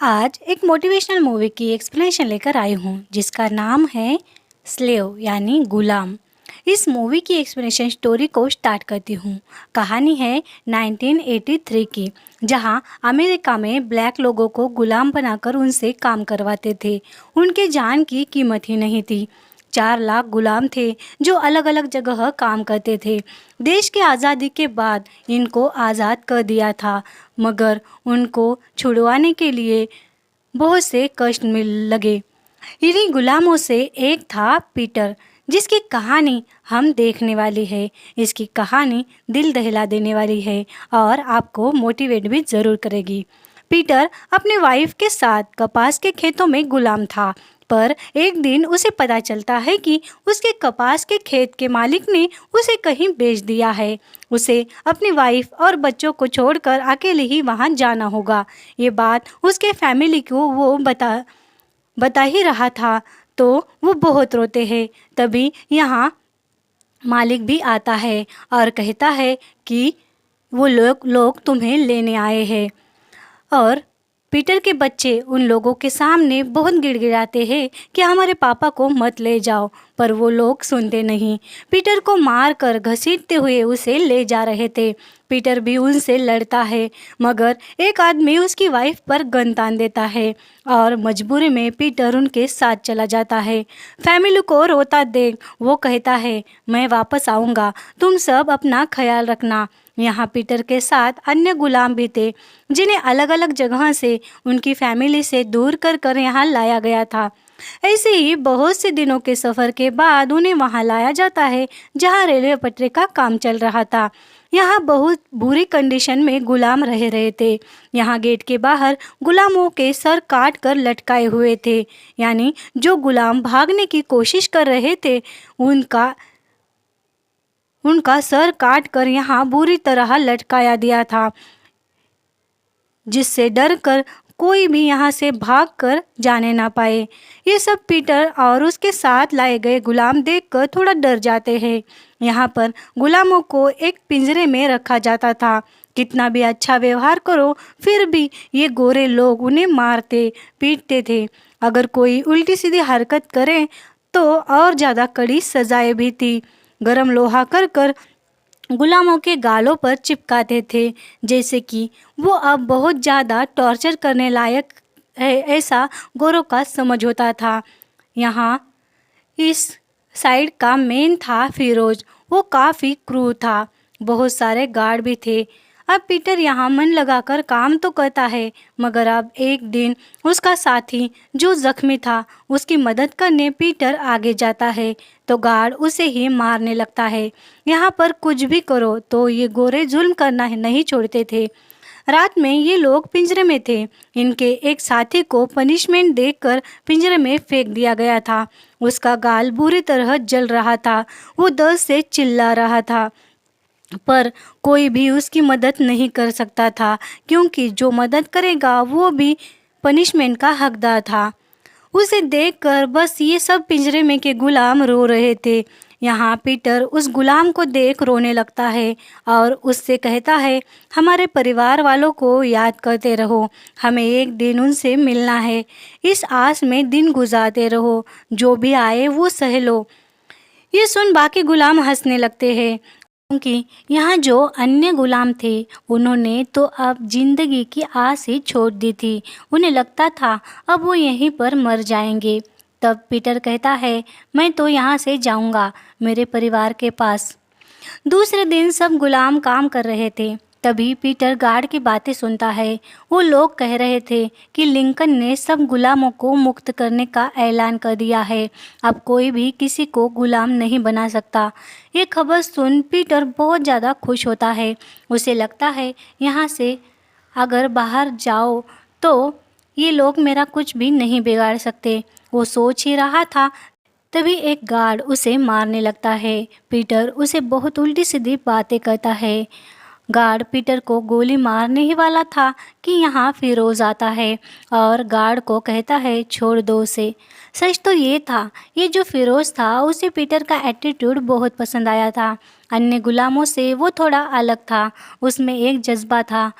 आज एक motivational movie की एक्सप्लेनेशन लेकर आई हूँ जिसका नाम है स्लेव यानी गुलाम। इस मूवी की एक्सप्लेनेशन स्टोरी को स्टार्ट करती हूँ। कहानी है 1983 की, जहाँ अमेरिका में ब्लैक लोगों को गुलाम बनाकर उनसे काम करवाते थे। उनके जान की कीमत ही नहीं थी। 4 लाख गुलाम थे जो अलग अलग जगह काम करते थे। देश की आज़ादी के बाद इनको आज़ाद कर दिया था, मगर उनको छुड़वाने के लिए बहुत से कष्ट मिल लगे। इन्हीं गुलामों से एक था पीटर, जिसकी कहानी हम देखने वाली है। इसकी कहानी दिल दहला देने वाली है और आपको मोटिवेट भी ज़रूर करेगी। पीटर अपने वाइफ के साथ कपास के खेतों में गुलाम था, पर एक दिन उसे पता चलता है कि उसके कपास के खेत के मालिक ने उसे कहीं बेच दिया है। उसे अपनी वाइफ और बच्चों को छोड़कर अकेले ही वहां जाना होगा। ये बात उसके फैमिली को वो बता ही रहा था, तो वो बहुत रोते हैं। तभी यहाँ मालिक भी आता है और कहता है कि वो लोग तुम्हें लेने आए हैं। और पीटर के बच्चे उन लोगों के सामने बहुत गिड़गिड़ाते हैं कि हमारे पापा को मत ले जाओ, पर वो लोग सुनते नहीं। पीटर को मार कर घसीटते हुए उसे ले जा रहे थे। पीटर भी उनसे लड़ता है, मगर एक आदमी उसकी वाइफ पर गन तान देता है और मजबूरी में पीटर उनके साथ चला जाता है। फैमिली को रोता देख वो कहता है, मैं वापस आऊँगा, तुम सब अपना ख्याल रखना। यहाँ पीटर के साथ अन्य गुलाम भी थे, जिन्हें अलग अलग जगह से उनकी फैमिली से दूर कर यहाँ लाया गया था। ऐसे ही बहुत से दिनों के सफ़र के बाद उन्हें वहाँ लाया जाता है जहाँ रेलवे पटरी का काम चल रहा था। यहाँ बहुत बुरी कंडीशन में गुलाम रह रहे थे। यहाँ गेट के बाहर गुलामों के सर काट कर लटकाए हुए थे, यानी जो गुलाम भागने की कोशिश कर रहे थे उनका सर काट कर यहाँ बुरी तरह लटकाया दिया था, जिससे डर कर कोई भी यहाँ से भाग कर जाने ना पाए। ये सब पीटर और उसके साथ लाए गए गुलाम देखकर थोड़ा डर जाते हैं। यहाँ पर गुलामों को एक पिंजरे में रखा जाता था। कितना भी अच्छा व्यवहार करो, फिर भी ये गोरे लोग उन्हें मारते पीटते थे। अगर कोई उल्टी सीधी हरकत करे तो और ज़्यादा कड़ी सजाएं भी थी। गरम लोहा कर गुलामों के गालों पर चिपकाते थे, जैसे कि वो अब बहुत ज़्यादा टॉर्चर करने लायक है, ऐसा गोरों का समझ होता था। यहाँ इस साइड का मेन था फिरोज। वो काफ़ी क्रूर था। बहुत सारे गार्ड भी थे। अब पीटर यहाँ मन लगाकर काम तो करता है, मगर अब एक दिन उसका साथी जो जख्मी था उसकी मदद करने पीटर आगे जाता है तो गार्ड उसे ही मारने लगता है। यहाँ पर कुछ भी करो तो ये गोरे जुल्म करना नहीं छोड़ते थे। रात में ये लोग पिंजरे में थे। इनके एक साथी को पनिशमेंट देकर पिंजरे में फेंक दिया गया था। उसका गाल बुरी तरह जल रहा था। वो दर्द से चिल्ला रहा था, पर कोई भी उसकी मदद नहीं कर सकता था, क्योंकि जो मदद करेगा वो भी पनिशमेंट का हकदार था। उसे देखकर बस ये सब पिंजरे में के गुलाम रो रहे थे। यहाँ पीटर उस गुलाम को देख रोने लगता है और उससे कहता है, हमारे परिवार वालों को याद करते रहो, हमें एक दिन उनसे मिलना है। इस आस में दिन गुजारते रहो, जो भी आए वो सह लो। ये सुन बाकी गुलाम हंसने लगते हैं, क्योंकि यहाँ जो अन्य गुलाम थे उन्होंने तो अब जिंदगी की आस ही छोड़ दी थी। उन्हें लगता था अब वो यहीं पर मर जाएंगे। तब पीटर कहता है, मैं तो यहाँ से जाऊँगा मेरे परिवार के पास। दूसरे दिन सब गुलाम काम कर रहे थे। तभी पीटर गार्ड की बातें सुनता है। वो लोग कह रहे थे कि लिंकन ने सब गुलामों को मुक्त करने का ऐलान कर दिया है। अब कोई भी किसी को गुलाम नहीं बना सकता। ये खबर सुन पीटर बहुत ज़्यादा खुश होता है। उसे लगता है यहाँ से अगर बाहर जाओ तो ये लोग मेरा कुछ भी नहीं बिगाड़ सकते। वो सोच ही रहा था, तभी एक गार्ड उसे मारने लगता है। पीटर उसे बहुत उल्टी सीधी बातें करता है। गार्ड पीटर को गोली मारने ही वाला था कि यहाँ फिरोज आता है और गार्ड को कहता है, छोड़ दो उसे। सच तो ये था, ये जो फिरोज था उसे पीटर का एटीट्यूड बहुत पसंद आया था। अन्य गुलामों से वो थोड़ा अलग था। उसमें एक जज्बा था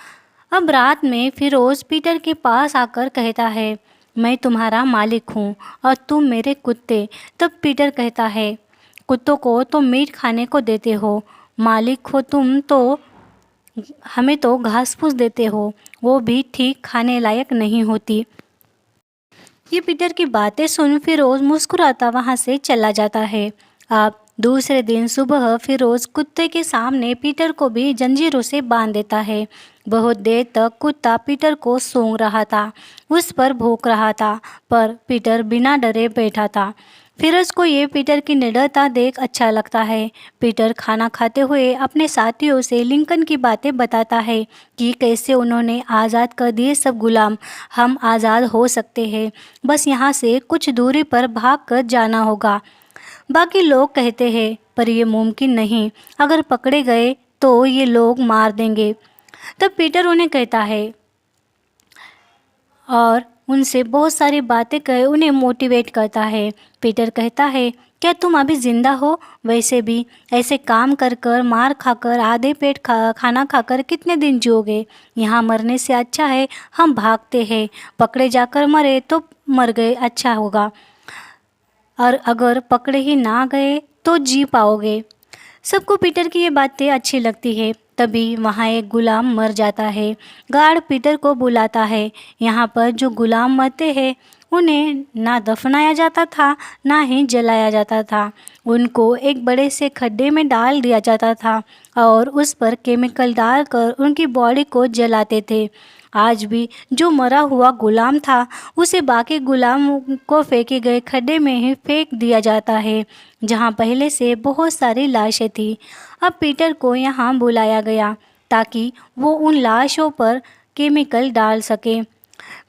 अब रात में फिरोज पीटर के पास आकर कहता है, मैं तुम्हारा मालिक हूँ और तुम मेरे कुत्ते। तब पीटर कहता है, कुत्तों को तो मीट खाने को देते हो, मालिक हो तुम तो हमें तो घास फूस देते हो, वो भी ठीक खाने लायक नहीं होती। ये पीटर की बातें सुन फिरोज मुस्कुराता वहाँ से चला जाता है। अब दूसरे दिन सुबह फिरोज कुत्ते के सामने पीटर को भी जंजीरों से बांध देता है। बहुत देर तक कुत्ता पीटर को सूंघ रहा था, उस पर भौंक रहा था, पर पीटर बिना डरे बैठा था। फिरोज को ये पीटर की निडरता देख अच्छा लगता है। पीटर खाना खाते हुए अपने साथियों से लिंकन की बातें बताता है कि कैसे उन्होंने आज़ाद कर दिए सब गुलाम। हम आज़ाद हो सकते हैं, बस यहाँ से कुछ दूरी पर भाग कर जाना होगा। बाकी लोग कहते हैं पर ये मुमकिन नहीं, अगर पकड़े गए तो ये लोग मार देंगे। तब पीटर उन्हें कहता है और उनसे बहुत सारी बातें कहे उन्हें मोटिवेट करता है। पीटर कहता है, क्या तुम अभी ज़िंदा हो? वैसे भी ऐसे काम कर कर, मार खाकर, आधे पेट खाना खाकर कितने दिन जियोगे? यहाँ मरने से अच्छा है हम भागते हैं, पकड़े जाकर मरे तो मर गए अच्छा होगा, और अगर पकड़े ही ना गए तो जी पाओगे। सबको पीटर की ये बातें अच्छी लगती है। तभी वहाँ एक गुलाम मर जाता है। गार्ड पीटर को बुलाता है। यहाँ पर जो गुलाम मरते हैं उन्हें ना दफनाया जाता था, ना ही जलाया जाता था। उनको एक बड़े से खड्डे में डाल दिया जाता था और उस पर केमिकल डालकर उनकी बॉडी को जलाते थे। आज भी जो मरा हुआ गुलाम था उसे बाकी गुलामों को फेंके गए खड्डे में ही फेंक दिया जाता है, जहाँ पहले से बहुत सारी लाशें थी। अब पीटर को यहाँ बुलाया गया ताकि वो उन लाशों पर केमिकल डाल सके।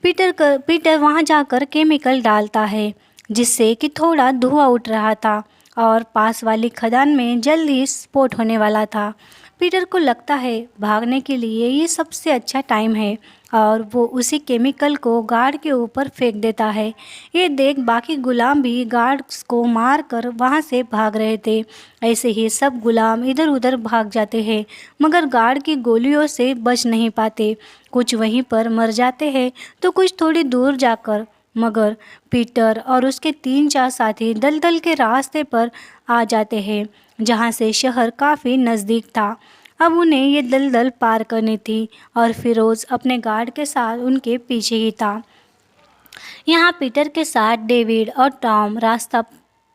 पीटर वहाँ जाकर केमिकल डालता है, जिससे कि थोड़ा धुआं उठ रहा था और पास वाली खदान में जल्द ही स्फोट होने वाला था। पीटर को लगता है भागने के लिए ये सबसे अच्छा टाइम है और वो उसी केमिकल को गार्ड के ऊपर फेंक देता है। ये देख बाकी गुलाम भी गार्ड्स को मार कर वहाँ से भाग रहे थे। ऐसे ही सब गुलाम इधर उधर भाग जाते हैं, मगर गार्ड की गोलियों से बच नहीं पाते। कुछ वहीं पर मर जाते हैं तो कुछ थोड़ी दूर जाकर, मगर पीटर और उसके 3-4 साथी दलदल के रास्ते पर आ जाते हैं, जहाँ से शहर काफ़ी नज़दीक था। अब उन्हें ये दलदल पार करनी थी और फिरोज़ अपने गार्ड के साथ उनके पीछे ही था। यहाँ पीटर के साथ डेविड और टॉम रास्ता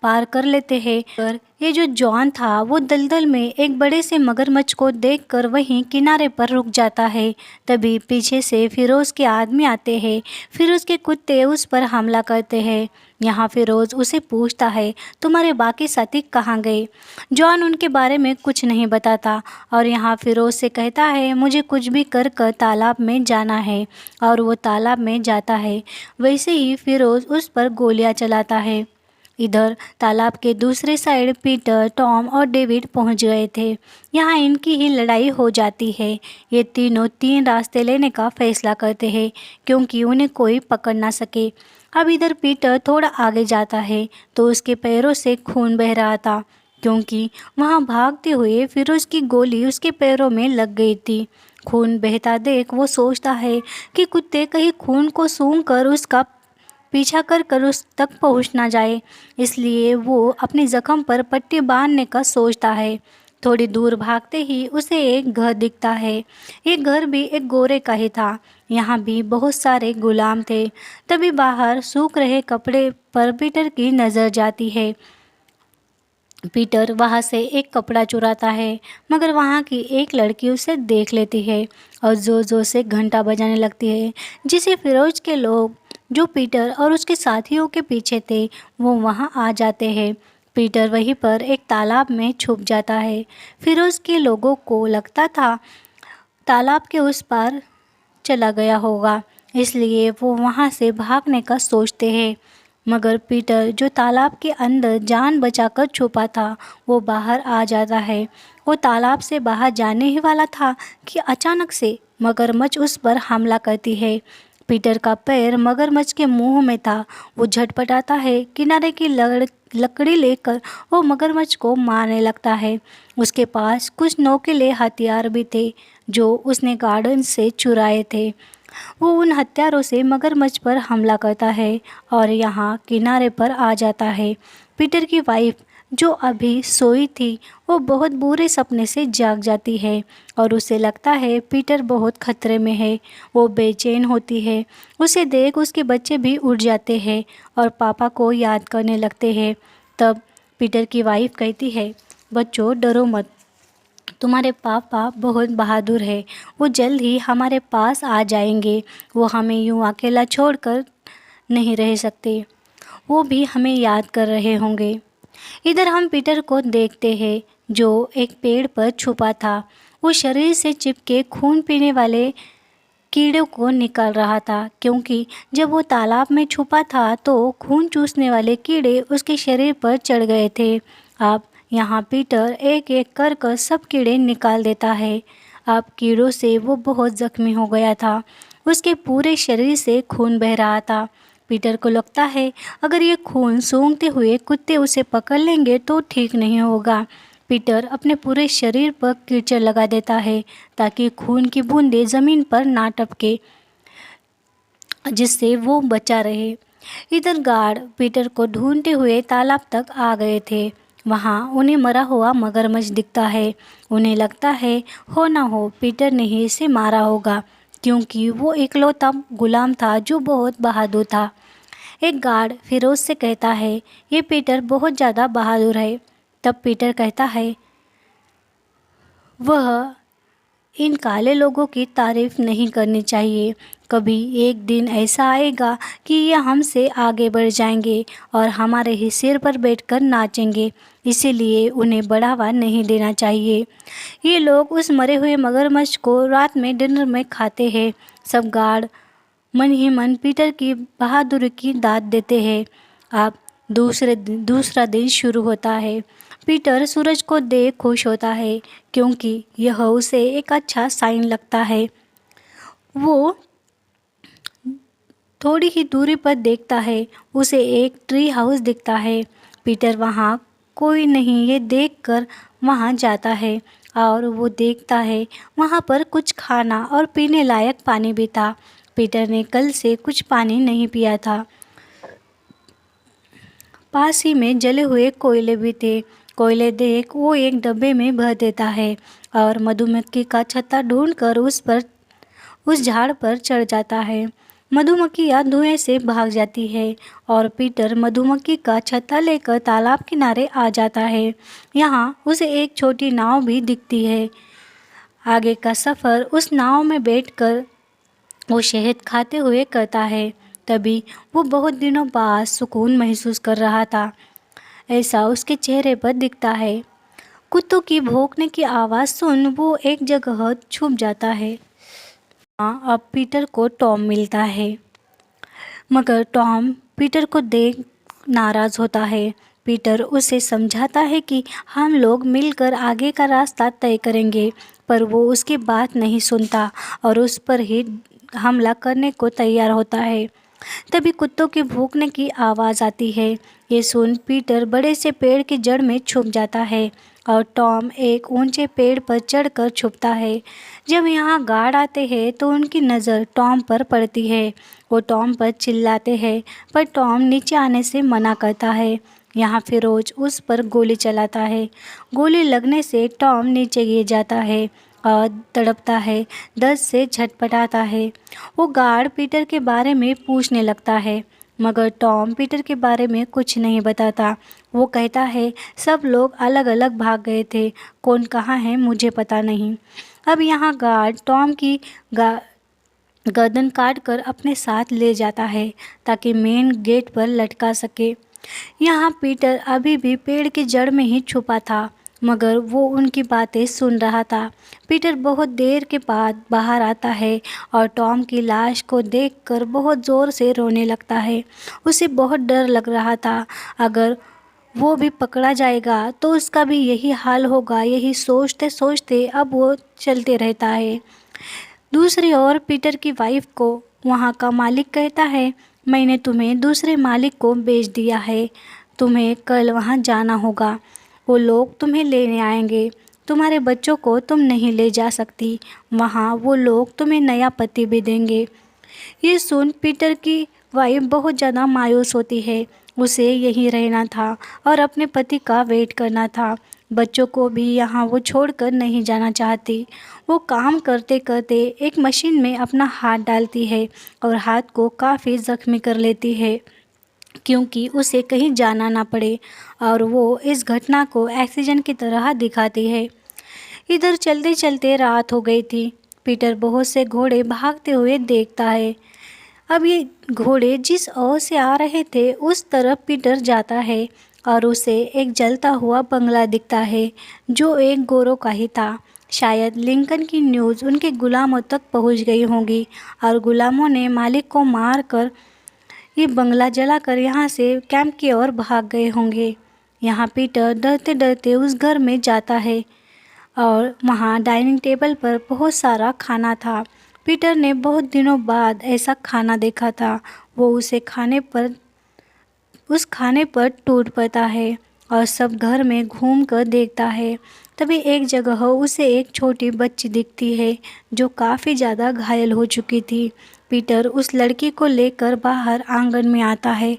पार कर लेते हैं। पर ये जो जॉन था वो दलदल में एक बड़े से मगरमच्छ को देखकर वहीं किनारे पर रुक जाता है। तभी पीछे से फिरोज़ के आदमी आते हैं। फिरोज़ के कुत्ते उस पर हमला करते हैं। यहाँ फिरोज़ उसे पूछता है, तुम्हारे बाकी साथी कहाँ गए? जॉन उनके बारे में कुछ नहीं बताता और यहाँ फिरोज़ से कहता है, मुझे कुछ भी कर कर तालाब में जाना है, और वो तालाब में जाता है। वैसे ही फिरोज़ उस पर गोलियां चलाता है। इधर तालाब के दूसरे साइड पीटर, टॉम और डेविड पहुंच गए थे। यहाँ इनकी ही लड़ाई हो जाती है। ये तीनों 3 रास्ते लेने का फैसला करते हैं क्योंकि उन्हें कोई पकड़ ना सके। अब इधर पीटर थोड़ा आगे जाता है तो उसके पैरों से खून बह रहा था, क्योंकि वहाँ भागते हुए फिरोज़ की गोली उसके पैरों में लग गई थी। खून बहता देख वो सोचता है कि कुत्ते कहीं खून को सूंघकर उसका पीछा कर कर उस तक पहुंच ना जाए, इसलिए वो अपने ज़ख्म पर पट्टी बांधने का सोचता है। थोड़ी दूर भागते ही उसे एक घर दिखता है। ये घर भी एक गोरे का ही था। यहाँ भी बहुत सारे गुलाम थे। तभी बाहर सूख रहे कपड़े पर पीटर की नज़र जाती है। पीटर वहाँ से एक कपड़ा चुराता है, मगर वहाँ की एक लड़की उसे देख लेती है और ज़ोर ज़ोर से घंटा बजाने लगती है, जिसे फिरोज के लोग जो पीटर और उसके साथियों के पीछे थे वो वहाँ आ जाते हैं। पीटर वहीं पर एक तालाब में छुप जाता है। फिरोज के लोगों को लगता था तालाब के उस पार चला गया होगा, इसलिए वो वहाँ से भागने का सोचते हैं। मगर पीटर जो तालाब के अंदर जान बचाकर छुपा था वो बाहर आ जाता है। वो तालाब से बाहर जाने ही वाला था कि अचानक से मगरमच्छ उस पर हमला करती है। पीटर का पैर मगरमच्छ के मुंह में था। वो झटपटाता है, किनारे की लकड़ी लेकर वो मगरमच्छ को मारने लगता है। उसके पास कुछ नोकीले हथियार भी थे जो उसने गार्डन से चुराए थे। वो उन हत्यारों से मगरमच्छ पर हमला करता है और यहाँ किनारे पर आ जाता है। पीटर की वाइफ जो अभी सोई थी वो बहुत बुरे सपने से जाग जाती है और उसे लगता है पीटर बहुत खतरे में है। वो बेचैन होती है। उसे देख उसके बच्चे भी उठ जाते हैं और पापा को याद करने लगते हैं। तब पीटर की वाइफ कहती है, बच्चों डरो मत, तुम्हारे पापा बहुत बहादुर है, वो जल्द ही हमारे पास आ जाएंगे। वो हमें यूं अकेला छोड़कर नहीं रह सकते, वो भी हमें याद कर रहे होंगे। इधर हम पीटर को देखते हैं जो एक पेड़ पर छुपा था। वो शरीर से चिपके खून पीने वाले कीड़ों को निकाल रहा था, क्योंकि जब वो तालाब में छुपा था तो खून चूसने वाले कीड़े उसके शरीर पर चढ़ गए थे। अब यहाँ पीटर एक एक कर सब कीड़े निकाल देता है। अब कीड़ों से वो बहुत जख्मी हो गया था। उसके पूरे शरीर से खून बह रहा था। पीटर को लगता है अगर ये खून सूंघते हुए कुत्ते उसे पकड़ लेंगे तो ठीक नहीं होगा। पीटर अपने पूरे शरीर पर कीचड़ लगा देता है ताकि खून की बूंदें ज़मीन पर ना टपके, जिससे वो बचा रहे। इधर गार्ड पीटर को ढूंढते हुए तालाब तक आ गए थे। वहाँ उन्हें मरा हुआ मगरमच्छ दिखता है। उन्हें लगता है हो ना हो पीटर ने ही इसे मारा होगा, क्योंकि वो इकलौता गुलाम था जो बहुत बहादुर था। एक गार्ड फिरोज से कहता है, ये पीटर बहुत ज़्यादा बहादुर है। तब पीटर कहता है, वह इन काले लोगों की तारीफ नहीं करनी चाहिए। कभी एक दिन ऐसा आएगा कि ये हमसे आगे बढ़ जाएंगे और हमारे ही सिर पर बैठकर नाचेंगे, इसीलिए उन्हें बढ़ावा नहीं देना चाहिए। ये लोग उस मरे हुए मगरमच्छ को रात में डिनर में खाते हैं। सब गार्ड मन ही मन पीटर की बहादुरी की दाद देते हैं। अब दूसरा दिन शुरू होता है। पीटर सूरज को देख खुश होता है, क्योंकि यह उसे एक अच्छा साइन लगता है। वो थोड़ी ही दूरी पर देखता है, उसे एक ट्री हाउस दिखता है। पीटर वहाँ कोई नहीं ये देखकर वहाँ जाता है और वो देखता है वहाँ पर कुछ खाना और पीने लायक पानी भी था। पीटर ने कल से कुछ पानी नहीं पिया था। पास ही में जले हुए कोयले भी थे। कोयले देख वो एक डब्बे में भर देता है और मधुमक्खी का छत्ता ढूंढकर उस झाड़ पर चढ़ जाता है। मधुमक्खियाँ धुएं से भाग जाती है और पीटर मधुमक्खी का छत्ता लेकर तालाब किनारे आ जाता है। यहाँ उसे एक छोटी नाव भी दिखती है। आगे का सफ़र उस नाव में बैठकर वो शहद खाते हुए करता है। तभी वो बहुत दिनों बाद सुकून महसूस कर रहा था, ऐसा उसके चेहरे पर दिखता है। कुत्तों की भौंकने की आवाज़ सुन वो एक जगह छुप जाता है। अब पीटर को टॉम मिलता है, मगर टॉम पीटर को देख नाराज़ होता है। पीटर उसे समझाता है कि हम लोग मिलकर आगे का रास्ता तय करेंगे, पर वो उसकी बात नहीं सुनता और उस पर ही हमला करने को तैयार होता है। तभी कुत्तों के भौंकने की आवाज़ आती है। ये सुन पीटर बड़े से पेड़ की जड़ में छुप जाता है और टॉम एक ऊंचे पेड़ पर चढ़कर छुपता है। जब यहाँ गार्ड आते हैं तो उनकी नज़र टॉम पर पड़ती है। वो टॉम पर चिल्लाते हैं, पर टॉम नीचे आने से मना करता है। यहाँ फिरोज उस पर गोली चलाता है। गोली लगने से टॉम नीचे गिर जाता है और तड़पता है, दर्द से झटपटाता है। वो गार्ड पीटर के बारे में पूछने लगता है, मगर टॉम पीटर के बारे में कुछ नहीं बताता। वो कहता है सब लोग अलग अलग भाग गए थे, कौन कहाँ है मुझे पता नहीं। अब यहाँ गार्ड टॉम की गर्दन काट कर अपने साथ ले जाता है ताकि मेन गेट पर लटका सके। यहाँ पीटर अभी भी पेड़ की जड़ में ही छुपा था, मगर वो उनकी बातें सुन रहा था। पीटर बहुत देर के बाद बाहर आता है और टॉम की लाश को देखकर बहुत ज़ोर से रोने लगता है। उसे बहुत डर लग रहा था, अगर वो भी पकड़ा जाएगा तो उसका भी यही हाल होगा। यही सोचते सोचते अब वो चलते रहता है। दूसरी ओर पीटर की वाइफ को वहाँ का मालिक कहता है, मैंने तुम्हें दूसरे मालिक को बेच दिया है, तुम्हें कल वहाँ जाना होगा, वो लोग तुम्हें लेने आएंगे। तुम्हारे बच्चों को तुम नहीं ले जा सकती, वहाँ वो लोग तुम्हें नया पति भी देंगे। ये सुन पीटर की वाइफ बहुत ज़्यादा मायूस होती है। उसे यहीं रहना था और अपने पति का वेट करना था। बच्चों को भी यहाँ वो छोड़कर नहीं जाना चाहती। वो काम करते करते एक मशीन में अपना हाथ डालती है और हाथ को काफ़ी ज़ख्मी कर लेती है, क्योंकि उसे कहीं जाना ना पड़े, और वो इस घटना को एक्सीडेंट की तरह दिखाती है। इधर चलते चलते रात हो गई थी। पीटर बहुत से घोड़े भागते हुए देखता है। अब ये घोड़े जिस ओर से आ रहे थे उस तरफ पीटर जाता है और उसे एक जलता हुआ बंगला दिखता है जो एक गोरों का ही था। शायद लिंकन की न्यूज़ उनके गुलामों तक पहुंच गई होगी और गुलामों ने मालिक को मार कर ये बंगला जलाकर यहाँ से कैंप की ओर भाग गए होंगे। यहाँ पीटर डरते डरते उस घर में जाता है और वहाँ डाइनिंग टेबल पर बहुत सारा खाना था। पीटर ने बहुत दिनों बाद ऐसा खाना देखा था। वो उस खाने पर टूट पड़ता है और सब घर में घूम कर देखता है। तभी एक जगह उसे एक छोटी बच्ची दिखती है जो काफ़ी ज़्यादा घायल हो चुकी थी। पीटर उस लड़की को लेकर बाहर आंगन में आता है।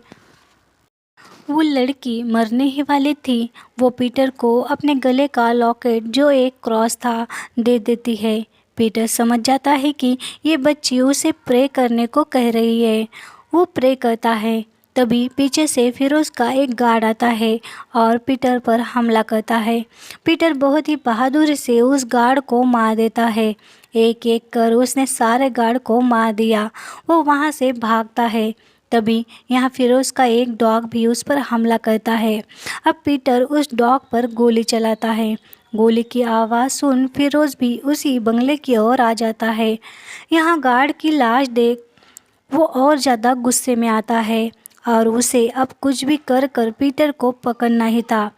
वो लड़की मरने ही वाली थी। वो पीटर को अपने गले का लॉकेट जो एक क्रॉस था दे देती है। पीटर समझ जाता है कि ये बच्ची उसे प्रे करने को कह रही है। वो प्रे करता है। तभी पीछे से फिरोज़ का एक गार्ड आता है और पीटर पर हमला करता है। पीटर बहुत ही बहादुरी से उस गार्ड को मार देता है। एक एक कर उसने सारे गार्ड को मार दिया। वो वहाँ से भागता है। तभी यहाँ फिरोज़ का एक डॉग भी उस पर हमला करता है। अब पीटर उस डॉग पर गोली चलाता है। गोली की आवाज़ सुन फिरोज़ भी उसी बंगले की ओर आ जाता है। यहाँ गार्ड की लाश देख वो और ज़्यादा गुस्से में आता है और उसे अब कुछ भी कर कर पीटर को पकड़ना ही था।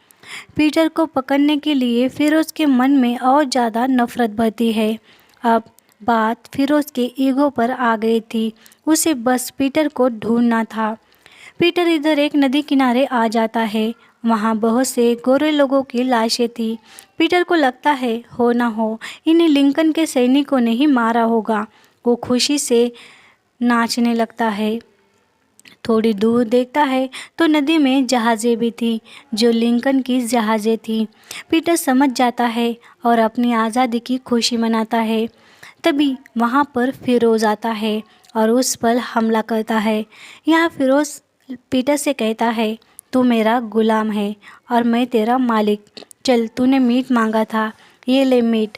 पीटर को पकड़ने के लिए फिरोज़ के मन में और ज़्यादा नफरत बढ़ती है। अब बात फिरोज़ के ईगो पर आ गई थी। उसे बस पीटर को ढूंढना था। पीटर इधर एक नदी किनारे आ जाता है। वहाँ बहुत से गोरे लोगों की लाशें थी। पीटर को लगता है हो ना हो इन्हें लिंकन के सैनिकों ने ही मारा होगा। वो खुशी से नाचने लगता है। थोड़ी दूर देखता है तो नदी में जहाज़ें भी थी जो लिंकन की जहाज़ें थी। पीटर समझ जाता है और अपनी आज़ादी की खुशी मनाता है। तभी वहाँ पर फिरोज़ आता है और उस पर हमला करता है। यहाँ फिरोज़ पीटर से कहता है, तू मेरा गुलाम है और मैं तेरा मालिक। चल, तूने मीट मांगा था, ये ले मीट।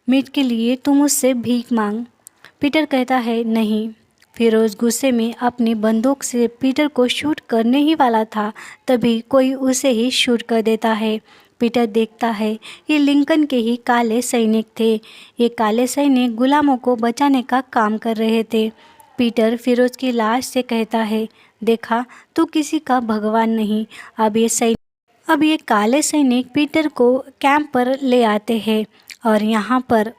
मीट के लिए तू मुझसे भीख मांग। पीटर कहता है, नहीं। फिरोज़ गुस्से में अपनी बंदूक से पीटर को शूट करने ही वाला था, तभी कोई उसे ही शूट कर देता है। पीटर देखता है ये लिंकन के ही काले सैनिक थे। ये काले सैनिक गुलामों को बचाने का काम कर रहे थे। पीटर फिरोज़ की लाश से कहता है, देखा, तू किसी का भगवान नहीं। अब ये काले सैनिक पीटर को कैंप पर ले आते हैं और यहाँ पर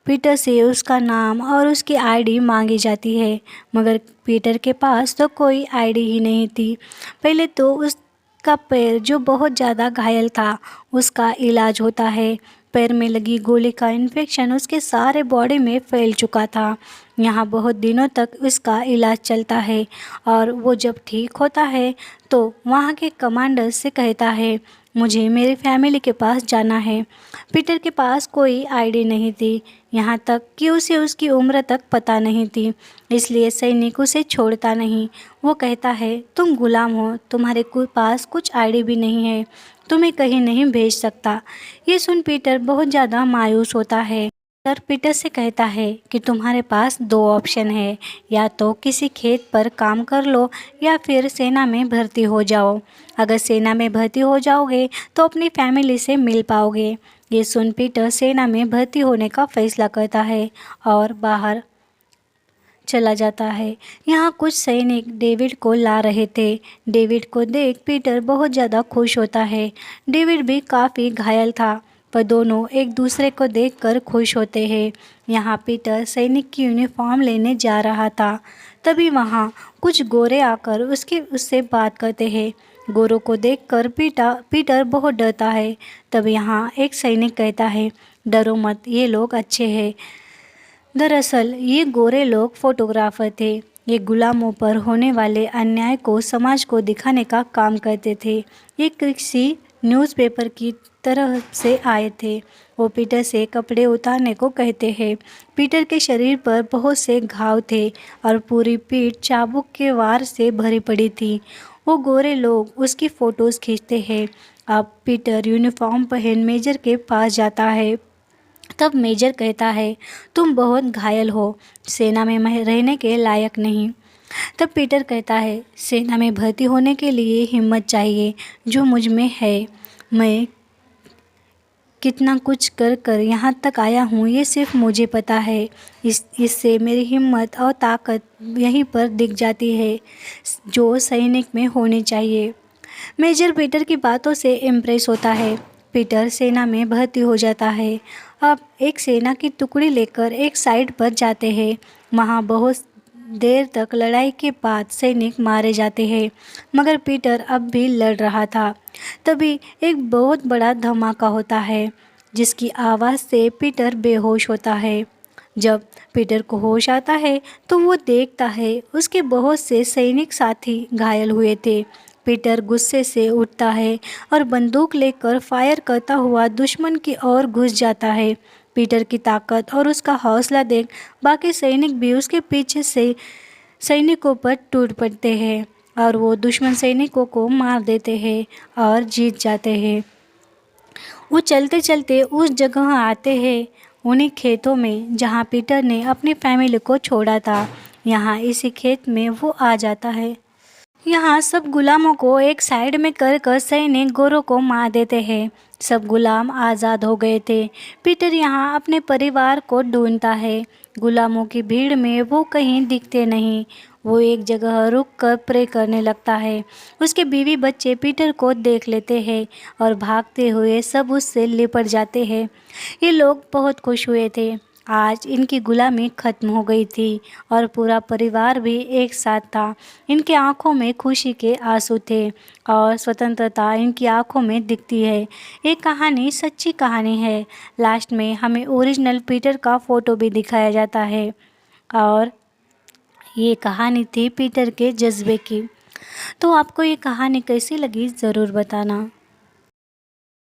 पीटर से उसका नाम और उसकी आईडी मांगी जाती है, मगर पीटर के पास तो कोई आईडी ही नहीं थी। पहले तो उसका पैर जो बहुत ज़्यादा घायल था उसका इलाज होता है। पैर में लगी गोली का इन्फेक्शन उसके सारे बॉडी में फैल चुका था। यहाँ बहुत दिनों तक इसका इलाज चलता है और वो जब ठीक होता है तो वहाँ के कमांडर से कहता है, मुझे मेरी फैमिली के पास जाना है। पीटर के पास कोई आईडी नहीं थी, यहाँ तक कि उसे उसकी उम्र तक पता नहीं थी, इसलिए सैनिक उसे छोड़ता नहीं। वो कहता है, तुम गुलाम हो, तुम्हारे पास कुछ आईडी भी नहीं है, तुम्हें कहीं नहीं भेज सकता। ये सुन पीटर बहुत ज़्यादा मायूस होता है। सर पीटर से कहता है कि तुम्हारे पास दो ऑप्शन है, या तो किसी खेत पर काम कर लो या फिर सेना में भर्ती हो जाओ। अगर सेना में भर्ती हो जाओगे तो अपनी फैमिली से मिल पाओगे। ये सुन पीटर सेना में भर्ती होने का फैसला करता है और बाहर चला जाता है। यहाँ कुछ सैनिक डेविड को ला रहे थे। डेविड को देख पीटर बहुत ज़्यादा खुश होता है। डेविड भी काफ़ी घायल था, पर दोनों एक दूसरे को देखकर खुश होते हैं। यहाँ पीटर सैनिक की यूनिफॉर्म लेने जा रहा था, तभी वहाँ कुछ गोरे आकर उससे बात करते हैं। गोरो को देखकर पीटर बहुत डरता है। तब यहाँ एक सैनिक कहता है, डरो मत, ये लोग अच्छे हैं। दरअसल ये गोरे लोग फोटोग्राफर थे। ये गुलामों पर होने वाले अन्याय को समाज को दिखाने का काम करते थे। ये किसी न्यूज़पेपर की तरह से आए थे। वो पीटर से कपड़े उतारने को कहते हैं। पीटर के शरीर पर बहुत से घाव थे और पूरी पीठ चाबुक के वार से भरी पड़ी थी। वो गोरे लोग उसकी फ़ोटोज़ खींचते हैं। अब पीटर यूनिफॉर्म पहन मेजर के पास जाता है। तब मेजर कहता है, तुम बहुत घायल हो, सेना में रहने के लायक नहीं। तब पीटर कहता है, सेना में भर्ती होने के लिए हिम्मत चाहिए, जो मुझ में है। मैं कितना कुछ कर कर यहाँ तक आया हूँ, ये सिर्फ मुझे पता है। इससे मेरी हिम्मत और ताकत यहीं पर दिख जाती है, जो सैनिक में होनी चाहिए। मेजर पीटर की बातों से इम्प्रेस होता है। पीटर सेना में भर्ती हो जाता है। अब एक सेना की टुकड़ी लेकर एक साइड पर जाते हैं। वहाँ बहुत देर तक लड़ाई के बाद सैनिक मारे जाते हैं, मगर पीटर अब भी लड़ रहा था। तभी एक बहुत बड़ा धमाका होता है, जिसकी आवाज़ से पीटर बेहोश होता है। जब पीटर को होश आता है तो वो देखता है उसके बहुत से सैनिक साथी घायल हुए थे। पीटर गुस्से से उठता है और बंदूक लेकर फायर करता हुआ दुश्मन की ओर घुस जाता है। पीटर की ताकत और उसका हौसला देख बाकी सैनिक भी उसके पीछे से सैनिकों पर टूट पड़ते हैं और वो दुश्मन सैनिकों को मार देते हैं और जीत जाते हैं। वो चलते चलते उस जगह आते हैं, उन्हीं खेतों में जहाँ पीटर ने अपनी फैमिली को छोड़ा था। यहाँ इसी खेत में वो आ जाता है। यहाँ सब गुलामों को एक साइड में कर सैनिक गोरों को मार देते हैं। सब गुलाम आज़ाद हो गए थे। पीटर यहाँ अपने परिवार को ढूंढता है। गुलामों की भीड़ में वो कहीं दिखते नहीं। वो एक जगह रुक कर प्रे करने लगता है। उसके बीवी बच्चे पीटर को देख लेते हैं और भागते हुए सब उससे लिपट जाते हैं। ये लोग बहुत खुश हुए थे। आज इनकी गुलामी खत्म हो गई थी और पूरा परिवार भी एक साथ था। इनकी आंखों में खुशी के आंसू थे और स्वतंत्रता इनकी आंखों में दिखती है। ये कहानी सच्ची कहानी है। लास्ट में हमें ओरिजिनल पीटर का फ़ोटो भी दिखाया जाता है और ये कहानी थी पीटर के जज्बे की। तो आपको ये कहानी कैसी लगी ज़रूर बताना।